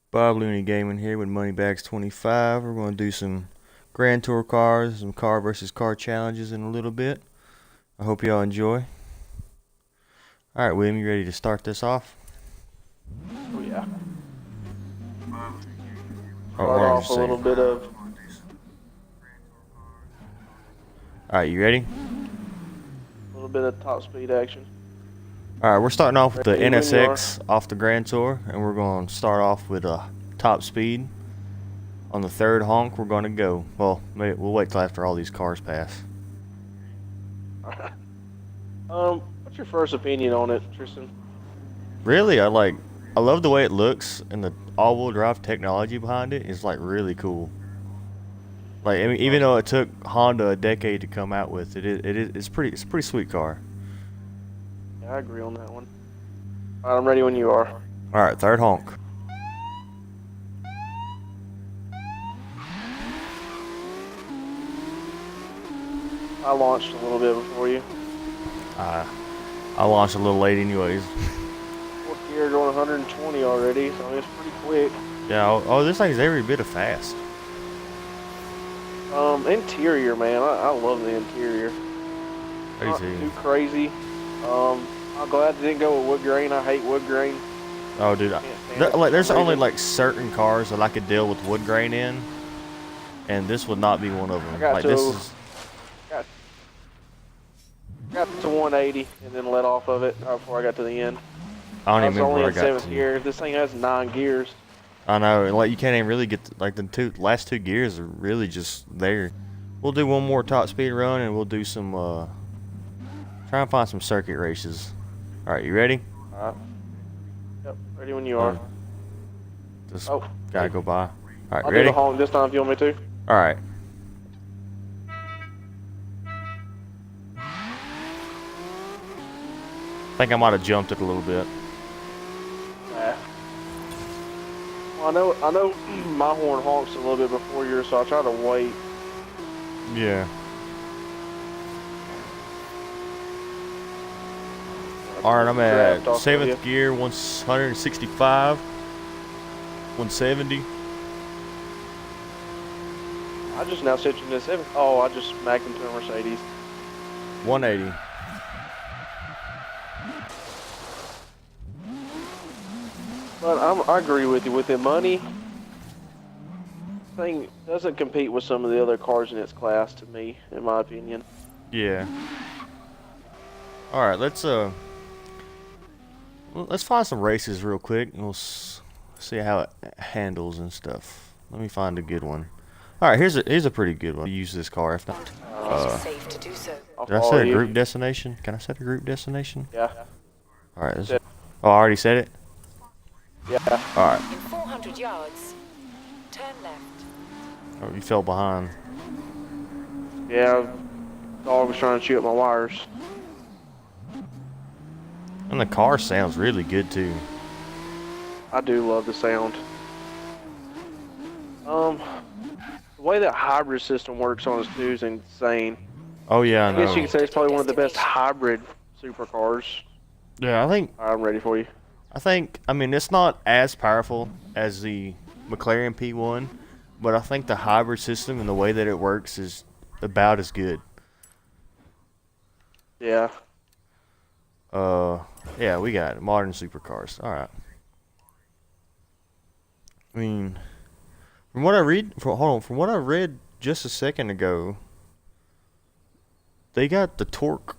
Bob Looney Gaming here with Moneybags 25. We're going to do some Grand Tour cars, some car versus car challenges in a little bit. I hope y'all enjoy. Alright, William, you ready to start this off? Oh yeah. Oh, Start off a little bit of. Alright, you ready? A little bit of top speed action. Alright, we're starting off with the Ready when you NSX off the Grand Tour, and we're going to start off with a top speed. On the third honk, we're going to go. Well, we'll wait till after all these cars pass. What's your first opinion on it, Tristan? Really, I love the way it looks, and the all-wheel drive technology behind it is like really cool. Like, I mean, even though it took Honda a decade to come out with it, it's a pretty sweet car. Yeah, I agree on that one. All right, I'm ready when you are. All right, third honk. I launched a little bit before you. I launched a little late, anyways. Fourth gear going 120 already, so it's pretty quick. Yeah. Oh, this thing's every bit of fast. Interior, man, I love the interior. Not too crazy. I'm glad they didn't go with wood grain. I hate wood grain. Oh, dude, there's only like certain cars that I could deal with wood grain in, and this would not be one of them. Got to 180 and then let off of it before I got to the end. I don't even remember where I got to. Only in 7th gear. This thing has 9 gears. I know, and like you can't even really get the last two gears are really just there. We'll do one more top speed run, and we'll do some try and find some circuit races. All right, you ready? All right. Yep, ready when you are. Just gotta go by. All right, I'll ready? do the honk this time if you want me to. All right. I think I might have jumped it a little bit. Nah. Well, I know my horn honks a little bit before yours, so I try to wait. Yeah. Alright, I'm at 7th gear, 165, 170. I just now switched into 7th. Oh, I just smacked into a Mercedes. 180. But I agree with you. With the money, thing doesn't compete with some of the other cars in its class, to me, in my opinion. Yeah. All right, let's find some races real quick, and we'll see how it handles and stuff. Let me find a good one. All right, here's a pretty good one. Use this car if not. Safe to do so. Did I set a group destination? Can I set a group destination? Yeah. All right. Oh, I already said it. Yeah. All right. In 400 yards, turn left. Oh, you fell behind. Yeah. Dog was trying to shoot up my wires. And the car sounds really good too. I do love the sound. The way that hybrid system works on us too is insane. Oh yeah, I know. I guess you could say it's probably one of the best hybrid supercars. Yeah, I think. I'm ready for you. I mean, it's not as powerful as the McLaren P1, but I think the hybrid system and the way that it works is about as good. Yeah. Yeah, we got modern supercars. All right. I mean, from what I read just a second ago, they got the torque.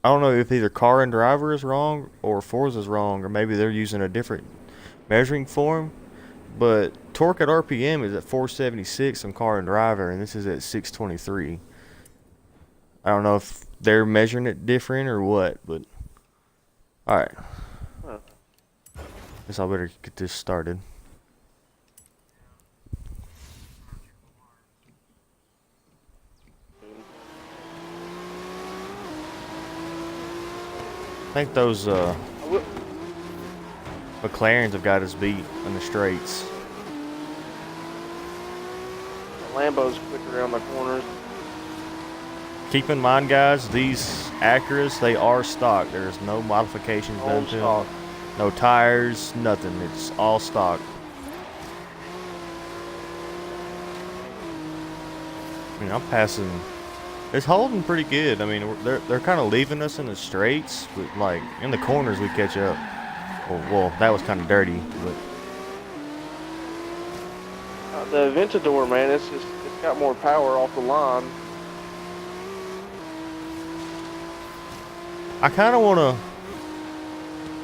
I don't know if either Car and Driver is wrong or Forza's wrong, or maybe they're using a different measuring form. But torque at RPM is at 476 on Car and Driver, and this is at 623. I don't know if they're measuring it different or what, but all right. Guess I better get this started. I think those McLarens have got us beat in the straights. Lambo's quicker around the corners. Keep in mind, guys, these Acuras, they are stock. There's no modifications done to them. No tires, nothing. It's all stock. mean, I'm passing. It's holding pretty good. I mean, they're kind of leaving us in the straights, but like in the corners we catch up. Well, that was kind of dirty, but the Aventador, man, it's got more power off the line. I kind of want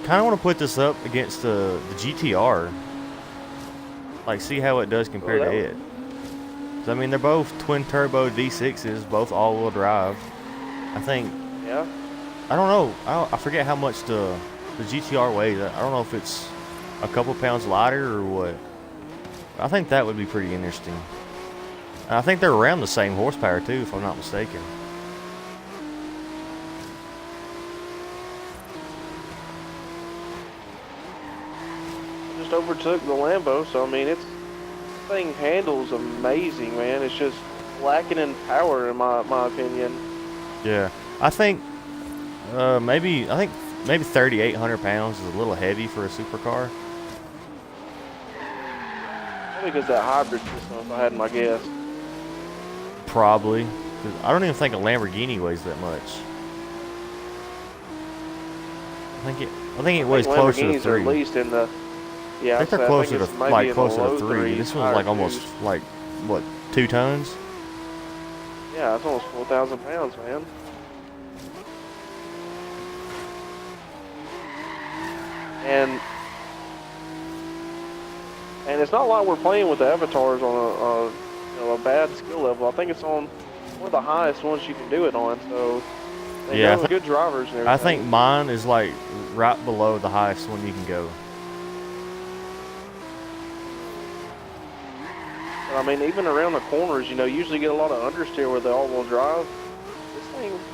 to put this up against the GTR. Like, see how it does compared to it. I mean, they're both twin turbo V6s, both all-wheel drive. I think. Yeah. I don't know. I forget how much the GTR weighs. I don't know if it's a couple pounds lighter or what. I think that would be pretty interesting. And I think they're around the same horsepower too, if I'm not mistaken. Just overtook the Lambo, so I mean, this thing handles amazing, man. It's just lacking in power, in my opinion. Yeah, I think maybe 3,800 pounds is a little heavy for a supercar. Probably because that hybrid system, if I had my guess. Probably, because I don't even think a Lamborghini weighs that much. I think it weighs closer to 3. Are at least in the. Yeah, I think they're closer to closer to 3. This one's like almost like what, 2 tons? Yeah, it's almost 4,000 pounds, man. And it's not like we're playing with the avatars on a bad skill level. I think it's on one of the highest ones you can do it on. So they have good drivers and everything. I think mine is like right below the highest one you can go. But I mean, even around the corners, you usually get a lot of understeer with the all-wheel drive.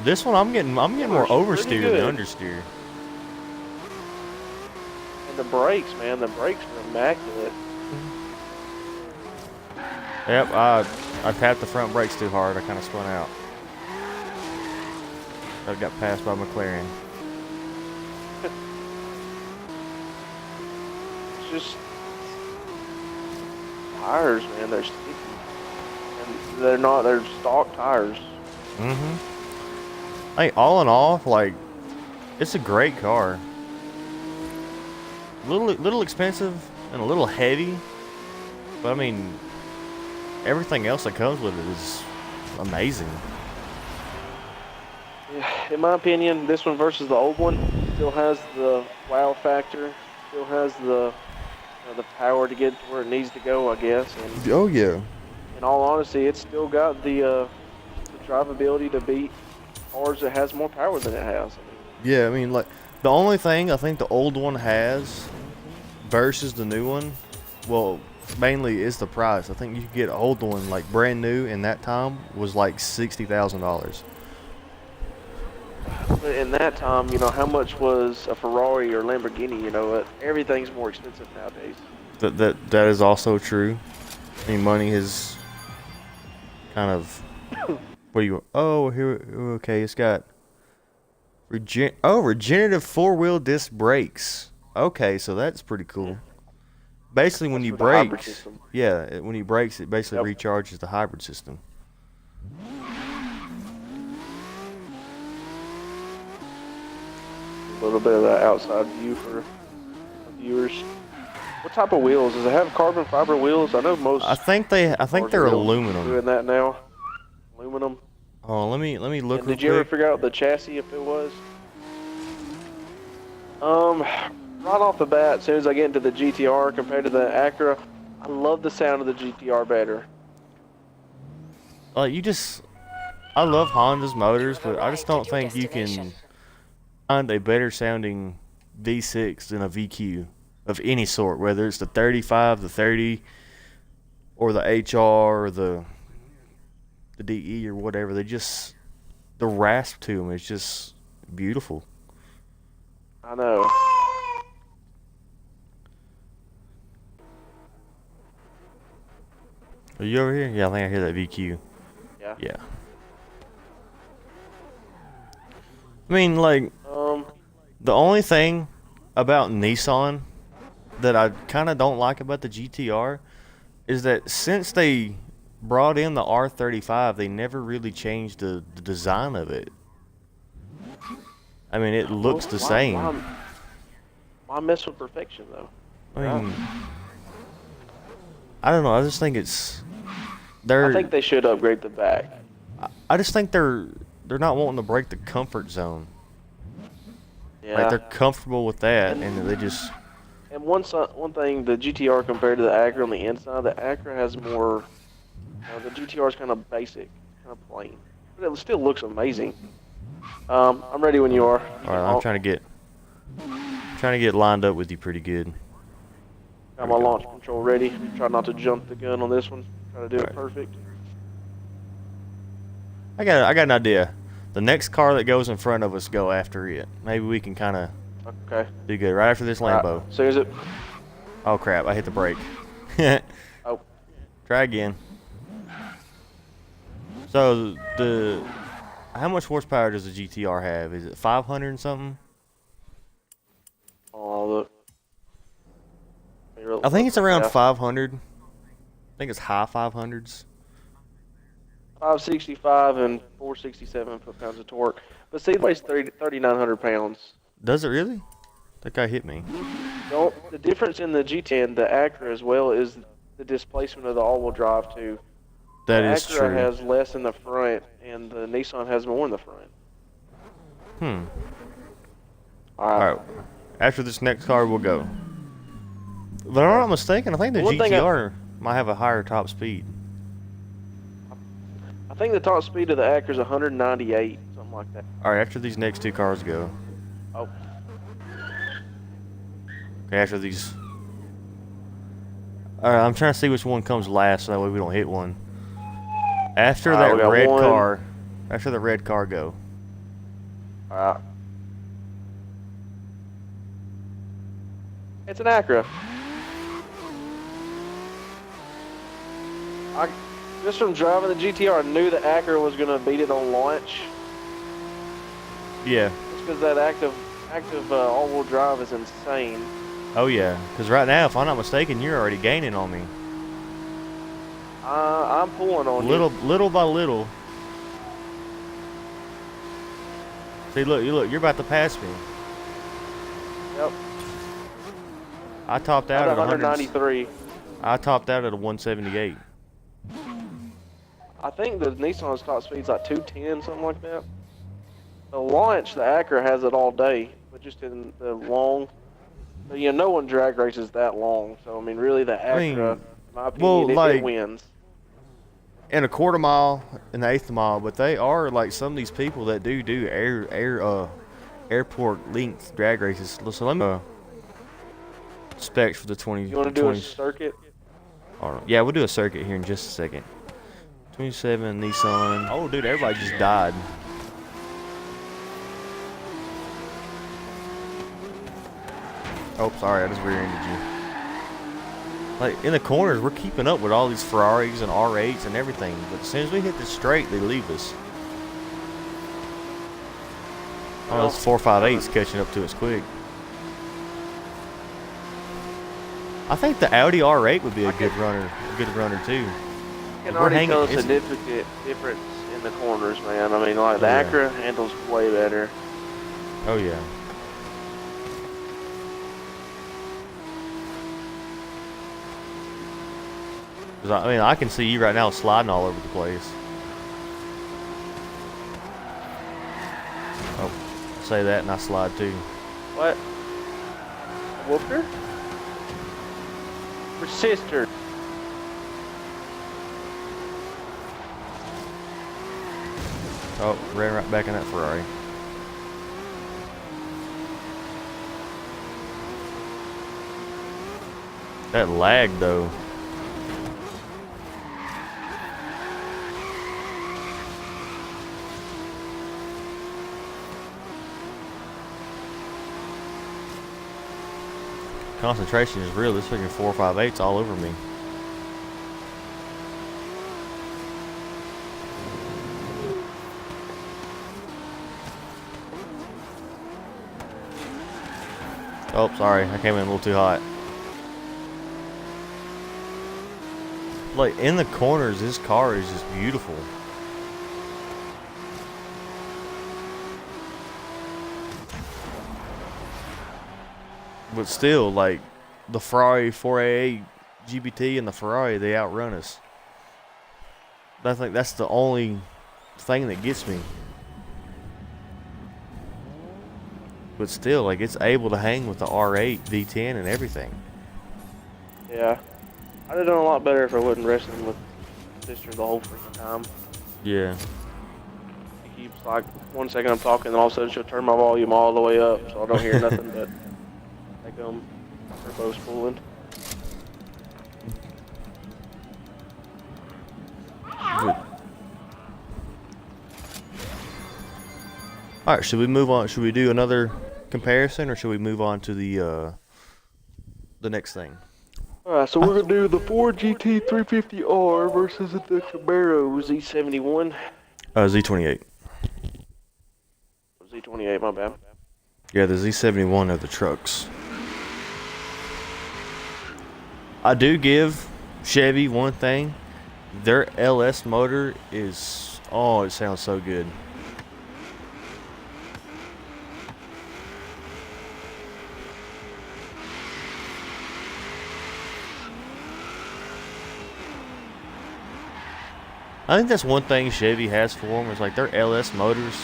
This one, I'm getting more oversteer than understeer. And the brakes, man, the brakes are immaculate. Yep, I tapped the front brakes too hard. I kind of spun out. I got passed by McLaren. It's just tires, man. They're sticky, and they're stock tires. Hey, all in all, like, it's a great car. Little expensive and a little heavy, but I mean, everything else that comes with it is amazing. Yeah, in my opinion, this one versus the old one still has the wow factor, still has the power to get to where it needs to go, I guess. And oh yeah. In all honesty, it's still got the drivability to beat cars that has more power than it has. Yeah, I mean, like, the only thing I think the old one has versus the new one, well, mainly is the price. I think you could get an old one like brand new in that time was like $60,000. But in that time, how much was a Ferrari or Lamborghini? Everything's more expensive nowadays. That is also true. I mean, money has kind of. What do you? Oh, here. Okay, it's got. Regenerative 4-wheel disc brakes. Okay, so that's pretty cool. Basically, when you brake, when you brakes, it basically recharges the hybrid system. A little bit of that outside view for viewers. What type of wheels? Does it have carbon fiber wheels? I know most. I think they're aluminum. Doing that now. Aluminum. Oh, let me look. And did you ever figure out the chassis if it was? Right off the bat, as soon as I get into the GTR compared to the Acura, I love the sound of the GTR better. I love Honda's motors, but I just don't think you can find a better sounding V6 than a VQ of any sort, whether it's the 35, the 30, or the HR, or the DE, or whatever. The rasp to them is just beautiful. I know. Are you over here? Yeah, I think I hear that VQ. Yeah. Yeah. I mean, like, the only thing about Nissan that I kind of don't like about the GTR is that since they brought in the R35, they never really changed the design of it. I mean, it looks the same. Why mess with perfection though? I mean, I don't know. I just think it's I think they should upgrade the back. I just think they're not wanting to break the comfort zone. Yeah. Like they're comfortable with that, and they just. And one thing, the GTR compared to the Acura on the inside, the Acura has more. The GTR is kind of basic, kind of plain, but it still looks amazing. I'm ready when you are. All right, I'm trying to get lined up with you pretty good. Got my launch control ready. Try not to jump the gun on this one. Try to do it perfect. I got an idea. The next car that goes in front of us, go after it. Maybe we can kind of do good right after this Lambo. So is it? Oh crap! I hit the brake. Oh. Try again. So how much horsepower does the GTR have? Is it 500 and something? Oh look. I think it's around 500. I think it's high 500s. 565 and 467 foot-pounds of torque. But see, it weighs 3,900 pounds. Does it really? That guy hit me. The difference in the GT and the Acura as well is the displacement of the all-wheel drive too. That is true. The Acura has less in the front, and the Nissan has more in the front. All right. After this next car, we'll go. But if I'm not mistaken, I think the GTR might have a higher top speed. I think the top speed of the Acura is 198, something like that. All right, after these next two cars go. Oh. Okay, after these. All right, I'm trying to see which one comes last, so that way we don't hit one. After that red car, after the red car, go. All right. It's an Acura. Just from driving the GTR, I knew the Acura was going to beat it on launch. Yeah. Just because that active all-wheel drive is insane. Oh yeah, because right now, if I'm not mistaken, you're already gaining on me. I'm pulling on you. Little by little. See, look, you're about to pass me. Yep. I topped out at 193. I topped out at a 178. I think the Nissan's top speed's like 210, something like that. The launch, the Acura has it all day, but just in the long, no one drag races that long. So I mean, really, the Acura, in my opinion, it wins. In a quarter mile, in the eighth mile, but they are like some of these people that do airport length drag races. So let me specs for the 20. You want to do a circuit? Yeah, we'll do a circuit here in just a second. 27 Nissan. Oh, dude, everybody just died. Oh, sorry, I just rear-ended you. Like, in the corners, we're keeping up with all these Ferraris and R8s and everything, but as soon as we hit the straight, they leave us. Oh, those 458's catching up to us quick. I think the Audi R8 would be a good runner too. You can already tell a significant difference in the corners, man. I mean, like the Acura handles way better. Oh yeah. I mean, I can see you right now sliding all over the place. Oh, say that and I slide too. What? Whooped her? Her sister. Oh, ran right back in that Ferrari. That lag though. Concentration is real. This freaking 458's all over me. Oh, sorry. I came in a little too hot. Like in the corners, this car is just beautiful. But still, like the Ferrari 488 GBT and the Ferrari, they outrun us. I think that's the only thing that gets me. But still, like it's able to hang with the R8 V10 and everything. Yeah. I'd have done a lot better if I wasn't wrestling with sister the whole freaking time. Yeah. She keeps like 1 second I'm talking, and all of a sudden she'll turn my volume all the way up, so I don't hear nothing but like turbo spooling. Good. All right, should we move on? Should we do another comparison, or should we move on to the next thing? Alright, so we're gonna do the Ford GT350R versus the Camaro Z71. Z28. Z28, my bad. Yeah, the Z71 of the trucks. I do give Chevy one thing. Their LS motor is, oh, it sounds so good. I think that's one thing Chevy has for them is like their LS motors.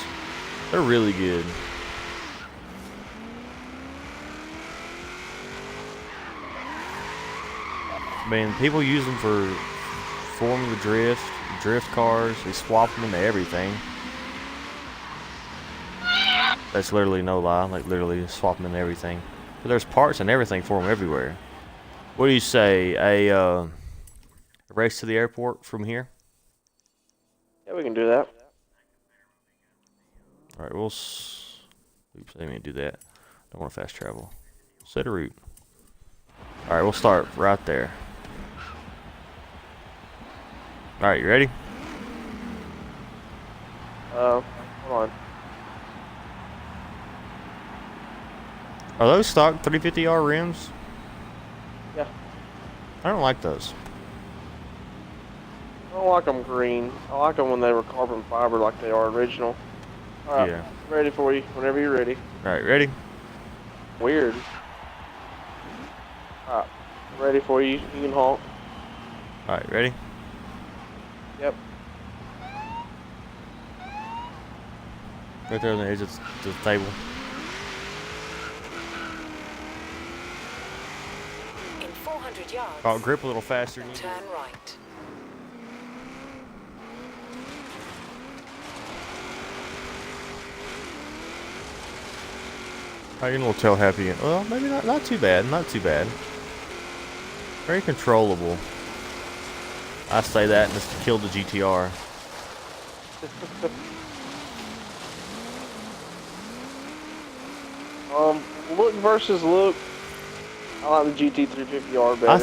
They're really good. Man, people use them for Formula drift cars. They swap them into everything. That's literally no lie. Like literally swap them into everything. But there's parts and everything for them everywhere. What do you say? A race to the airport from here? Yeah, we can do that. All right, oops, I didn't mean to do that. Don't want to fast travel. Set a route. All right, we'll start right there. All right, you ready? Hold on. Are those stock 350R rims? Yeah. I don't like those. I don't like them green. I like them when they were carbon fiber like they are original. Alright, Yeah. ready for you whenever you're ready. All right, ready? Weird. Alright, ready for you. You can honk. All right, ready? Yep. Right there on the edge of the table. In 400 yards, Oh, grip a little faster. turn right. How you gonna tell happy? Well, maybe not too bad. Not too bad. Very controllable. I say that and just killed the GTR. Look versus look. I like the GT350R better. I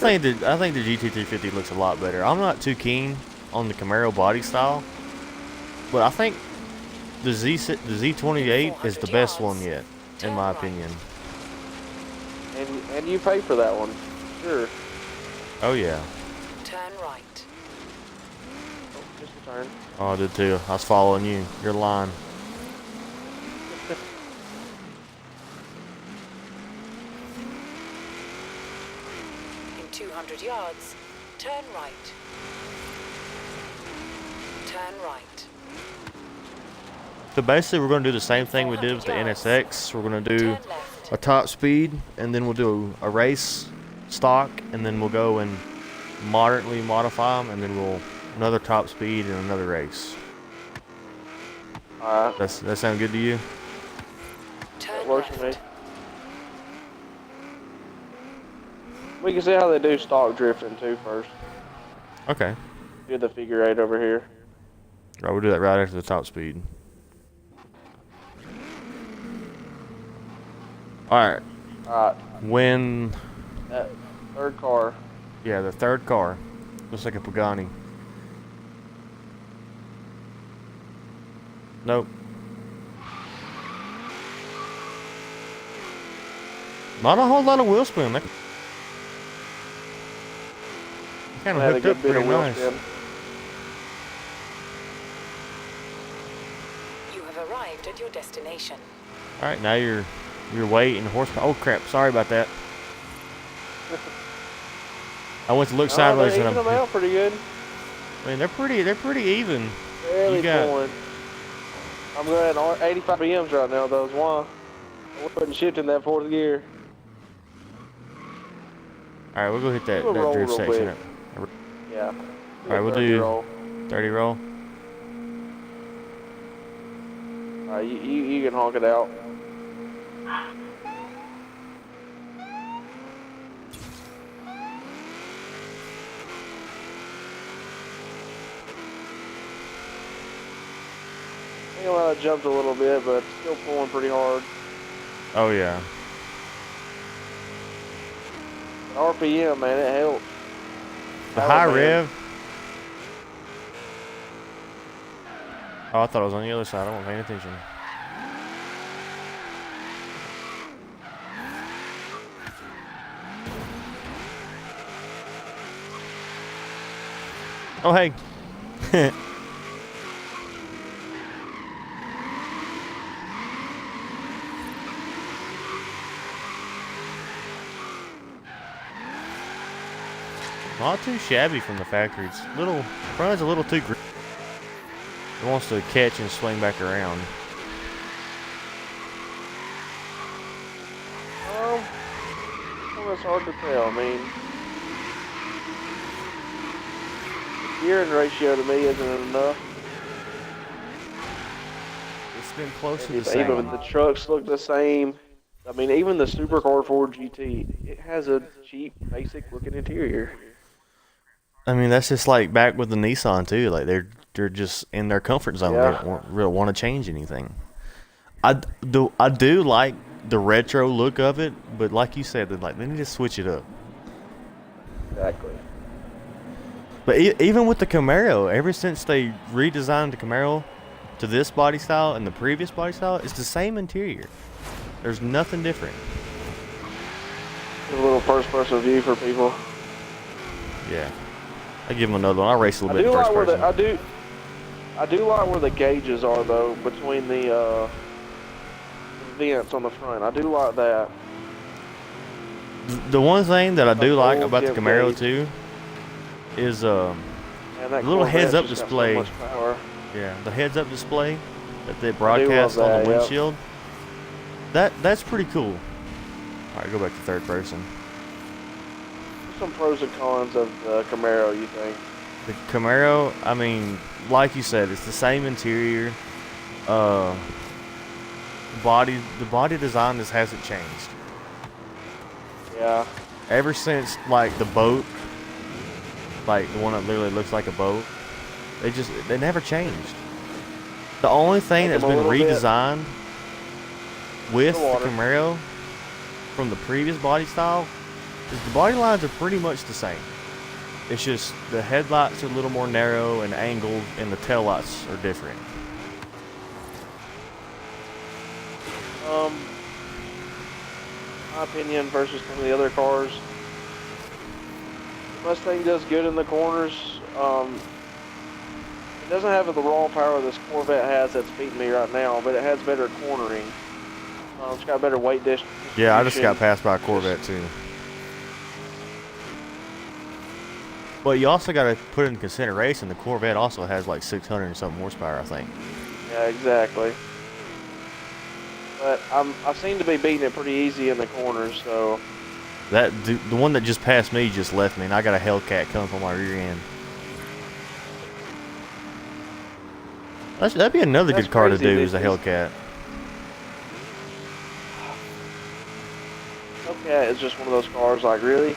think the GT350 looks a lot better. I'm not too keen on the Camaro body style, but I think the Z28 is the best one yet, in my opinion. And you pay for that one. Sure. Oh yeah. Turn right. Oh, just a turn. Oh, I did too. I was following you. You're lying. In 200 yards, turn right. Turn right. So basically, we're going to do the same thing we did with the NSX. We're going to do Turn left. a top speed, and then we'll do a race stock, and then we'll go and moderately modify them, and then we'll another top speed and another race. Alright. That sound good to you? Turn Works for me. left. We can see how they do stock drifting too first. Okay. Do the figure eight over here. Right, we'll do that right after the top speed. Alright. Alright. When... That third car. Yeah, the third car. Looks like a Pagani. Nope. Not a whole lot of wheel spin. Kind of Had a hooked good up bit pretty of wheel nice. spin. You have arrived at your destination. All right, now your weight and horsepower. Oh crap! Sorry about that. I went to look sideways They're and even them out pretty good. I mean, they're pretty even. Barely You got- pulling. I'm going at 85 BMs right now, though. Is why I wasn't shifting that fourth gear. All right, we'll go hit that, We'll roll drift real section. quick. Yeah. All right, we'll 30 do roll. 30 roll. All right, you can honk it out. I think I jumped a little bit, but still pulling pretty hard. Oh yeah. RPM, man, it helps. The Oh, high man. rev. Oh, I thought it was on the other side. I wasn't paying attention. Oh, hey. Not too shabby from the factory. It's front is a little too green. It wants to catch and swing back around. Well, it's hard to tell. I mean, the gearing ratio to me isn't enough. It's been close to the Even same. the trucks look the same. I mean, even the Supercar Ford GT, it has a cheap, basic looking interior. I mean, that's just like back with the Nissan too. Like they're just in their comfort zone. Yeah. They don't really want to change anything. I do like the retro look of it, but like you said, they need to switch it up. Exactly. But even with the Camaro, ever since they redesigned the Camaro to this body style and the previous body style, it's the same interior. There's nothing different. A little first-person view for people. Yeah. I give them another one. I'll race a I little bit do in like first where person. I do like where the gauges are though between the vents on the front. I do like that. The one thing that I do Like like old about the Jim Camaro Gage. too is And that The little Corvette's heads-up just got display. So much power. the heads-up display that they broadcast on that, the yep. windshield. That's pretty cool. All right, go back to third person. What's some pros and cons of the Camaro, you think? The Camaro, I mean, like you said, it's the same interior. The body design just hasn't changed. Yeah. Ever since like the boat, like the one that literally looks like a boat, they never changed. The only thing Make that's them a been little bit. redesigned with The the water. Camaro from the previous body style is the body lines are pretty much the same. It's just the headlights are a little more narrow and angled, and the taillights are different. My opinion versus some of the other cars. The Mustang does good in the corners. It doesn't have the raw power this Corvette has that's beating me right now, but it has better cornering. It's got better weight distribution. Yeah, I just got passed by a Corvette too. But you also got to put in consideration the Corvette also has like 600 and something horsepower, I think. Yeah, exactly. But I seem to be beating it pretty easy in the corners, so The one that just passed me just left me, and I got a Hellcat coming from my rear end. That'd be another That's good car to crazy. do is a This is- Hellcat. Hellcat is just one of those cars, like, really? You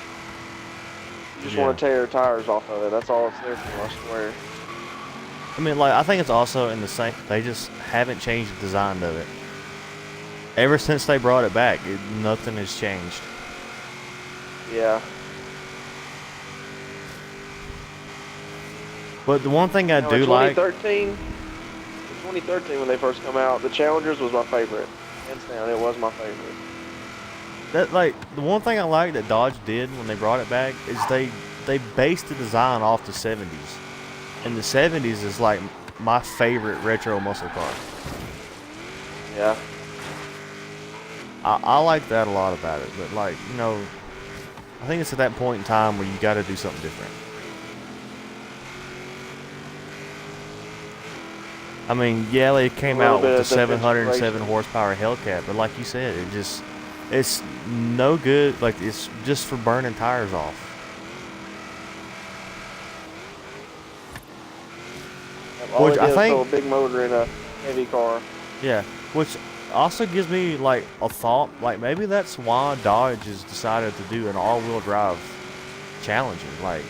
just want to tear tires off of it. That's all it's there for, I swear. I mean, like, I think it's also in the same. They just haven't changed the design of it. Ever since they brought it back, nothing has changed. Yeah. But the one thing I Now, do in like, 2013 when they first come out, the Challengers was my favorite. Hands down, it was my favorite. that like the one thing I like that Dodge did when they brought it back is they they based the design off the 70s, and the 70s is like my favorite retro muscle car. Yeah. I like that a lot about it, but like, you know, I think it's at that point in time where you got to do something different. I mean, yeah, they came out with the 707 horsepower Hellcat, but like you said, it's no good. Like, it's just for burning tires off. Which I think throw a big motor in a heavy car. Yeah, which also gives me like a thought. Like, maybe that's why Dodge has decided to do an all-wheel drive Challenger. Like,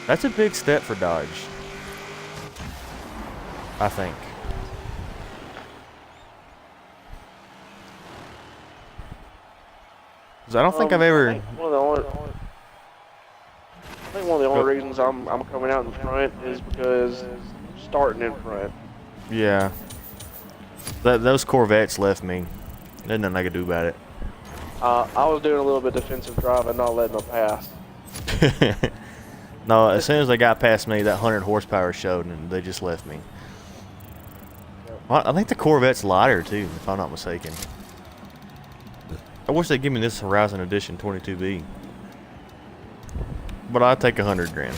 that's a big step for Dodge, I think. Cause I don't think I've ever. I think one of the only reasons I'm coming out in front is because I'm starting in front. Yeah. Those Corvettes left me. There's nothing I could do about it. I was doing a little bit defensive driving, not letting them pass. No, as soon as they got past me, that 100 horsepower showed, and they just left me. Well, I think the Corvette's lighter too, if I'm not mistaken. I wish they'd give me this Horizon Edition 22B. But I'd take 100 grand.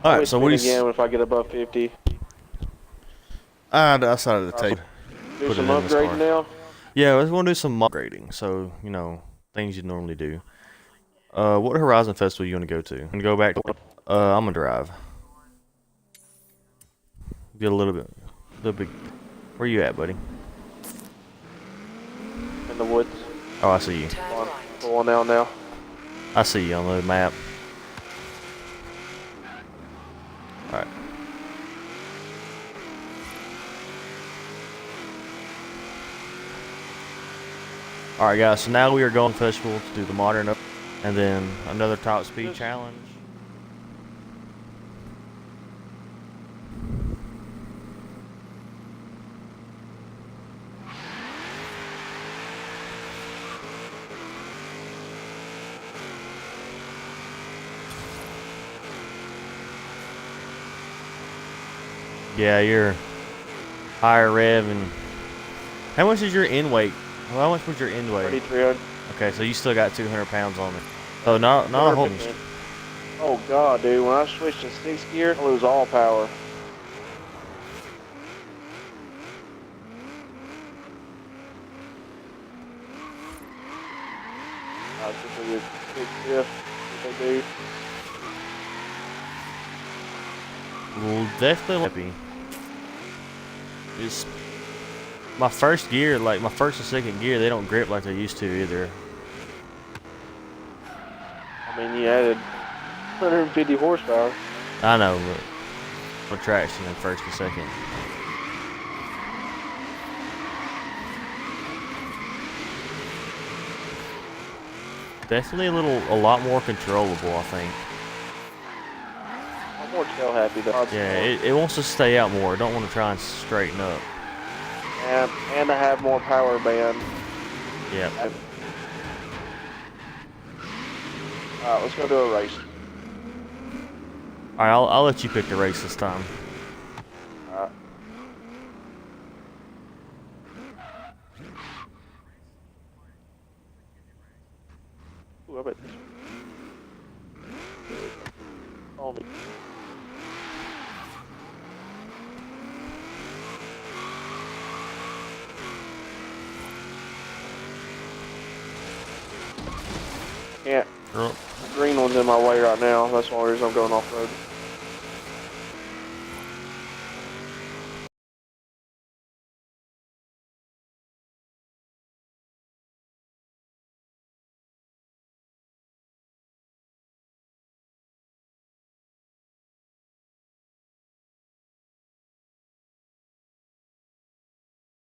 Alright, so what do you... again if I get above 50. I decided to take... Do some upgrading now? Yeah, I was going to do some upgrading. So, you know, things you normally do. What Horizon Festival you going to go to? And go back to... I'm going to drive. Get a little bit... Where you at, buddy? In the woods. Oh, I see you. Pulling out now. I see you on the map. Alright. Alright guys, so now we are going to festival to do the modern up and then another top speed challenge. Yeah, you're higher rev. And how much is your end weight? Well, how much was your end weight? 3,300. Okay, so you still got 200 pounds on it. So not a whole. Oh god, dude! When I switch to 6th gear, I lose all power. That's a good 6th shift. What they do. Well, definitely happy. It's my first gear, like my first and second gear, they don't grip like they used to either. I mean, you added 150 horsepower. I know, but traction in first and second. Definitely a lot more controllable, I think. I'm more tail happy though. Yeah, it wants to stay out more. It don't want to try and straighten up. And I have more power band. Yeah. Alright, let's go do a race. Alright, I'll let you pick the race this time. Alright. Ooh, I bet this one. Me. Can't. Oh. The green one's in my way right now. That's the only reason I'm going off road.